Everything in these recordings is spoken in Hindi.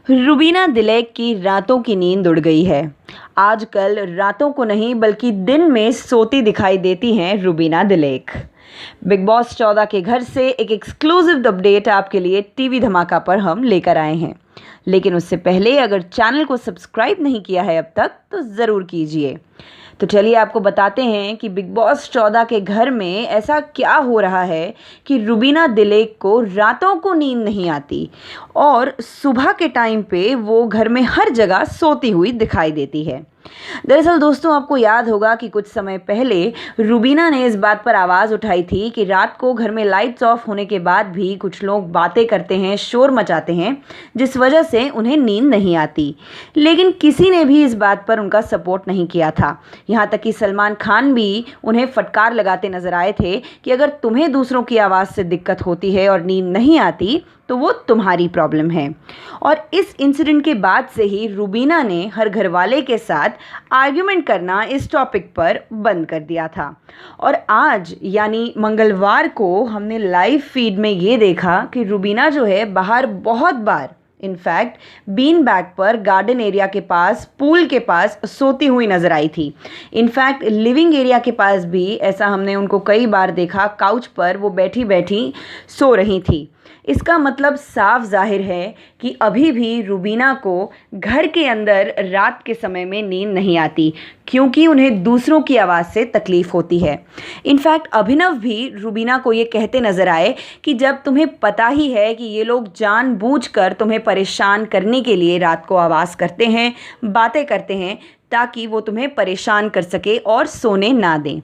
रुबीना दिलेक की रातों की नींद उड़ गई है। आजकल रातों को नहीं बल्कि दिन में सोती दिखाई देती हैं रुबीना दिलेक। बिग बॉस 14 के घर से एक एक्सक्लूसिव अपडेट आपके लिए टीवी धमाका पर हम लेकर आए हैं। लेकिन उससे पहले अगर चैनल को सब्सक्राइब नहीं किया है अब तक तो ज़रूर कीजिए। तो चलिए आपको बताते हैं कि बिग बॉस 14 के घर में ऐसा क्या हो रहा है कि रुबीना दिलेक को रातों को नींद नहीं आती और सुबह के टाइम पे वो घर में हर जगह सोती हुई दिखाई देती है। दरअसल दोस्तों, आपको याद होगा कि कुछ समय पहले रुबीना ने इस बात पर आवाज़ उठाई थी कि रात को घर में लाइट्स ऑफ होने के बाद भी कुछ लोग बातें करते हैं, शोर मचाते हैं, जिस वजह से उन्हें नींद नहीं आती। लेकिन किसी ने भी इस बात पर उनका सपोर्ट नहीं किया था। यहाँ तक कि सलमान खान भी उन्हें फटकार लगाते नजर आए थे कि अगर तुम्हें दूसरों की आवाज़ से दिक्कत होती है और नींद नहीं आती तो वो तुम्हारी प्रॉब्लम है। और इस इंसिडेंट के बाद से ही रुबीना ने हर घरवाले के साथ आर्ग्यूमेंट करना इस टॉपिक पर बंद कर दिया था। और आज यानी मंगलवार को हमने लाइव फीड में ये देखा कि रुबीना जो है बाहर बहुत बार इनफैक्ट बीन बैग पर गार्डन एरिया के पास, पूल के पास सोती हुई नजर आई थी। इनफैक्ट लिविंग एरिया के पास भी ऐसा हमने उनको कई बार देखा, काउच पर वो बैठी बैठी सो रही थी। इसका मतलब साफ जाहिर है कि अभी भी रुबीना को घर के अंदर रात के समय में नींद नहीं आती, क्योंकि उन्हें दूसरों की आवाज़ से तकलीफ़ होती है। इनफैक्ट अभिनव भी रुबीना को ये कहते नज़र आए कि जब तुम्हें पता ही है कि ये लोग जानबूझकर तुम्हें परेशान करने के लिए रात को आवाज़ करते हैं, बातें करते हैं, ताकि वो तुम्हें परेशान कर सके और सोने ना दें,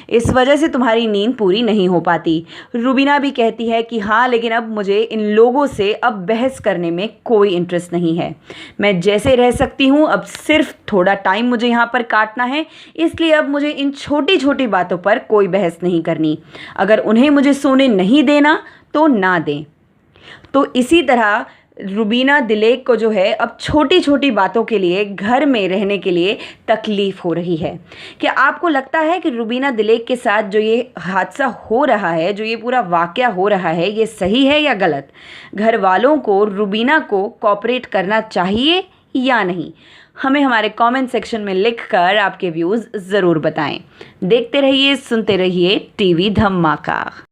इस वजह से तुम्हारी नींद पूरी नहीं हो पाती। रुबीना भी कहती है कि हाँ, लेकिन अब मुझे इन लोगों से अब बहस करने में कोई इंटरेस्ट नहीं है। मैं जैसे रह सकती हूँ, अब सिर्फ थोड़ा टाइम मुझे यहाँ पर काटना है, इसलिए अब मुझे इन छोटी छोटी बातों पर कोई बहस नहीं करनी। अगर उन्हें मुझे सोने नहीं देना तो ना दें। तो इसी तरह रुबीना दिलेक को जो है अब छोटी छोटी बातों के लिए घर में रहने के लिए तकलीफ़ हो रही है। क्या आपको लगता है कि रुबीना दिलेक के साथ जो ये हादसा हो रहा है, जो ये पूरा वाक़या हो रहा है, ये सही है या गलत? घर वालों को रुबीना को कोऑपरेट करना चाहिए या नहीं? हमें हमारे कमेंट सेक्शन में लिखकर आपके व्यूज़ ज़रूर बताएं। देखते रहिए, सुनते रहिए टीवी धमाका।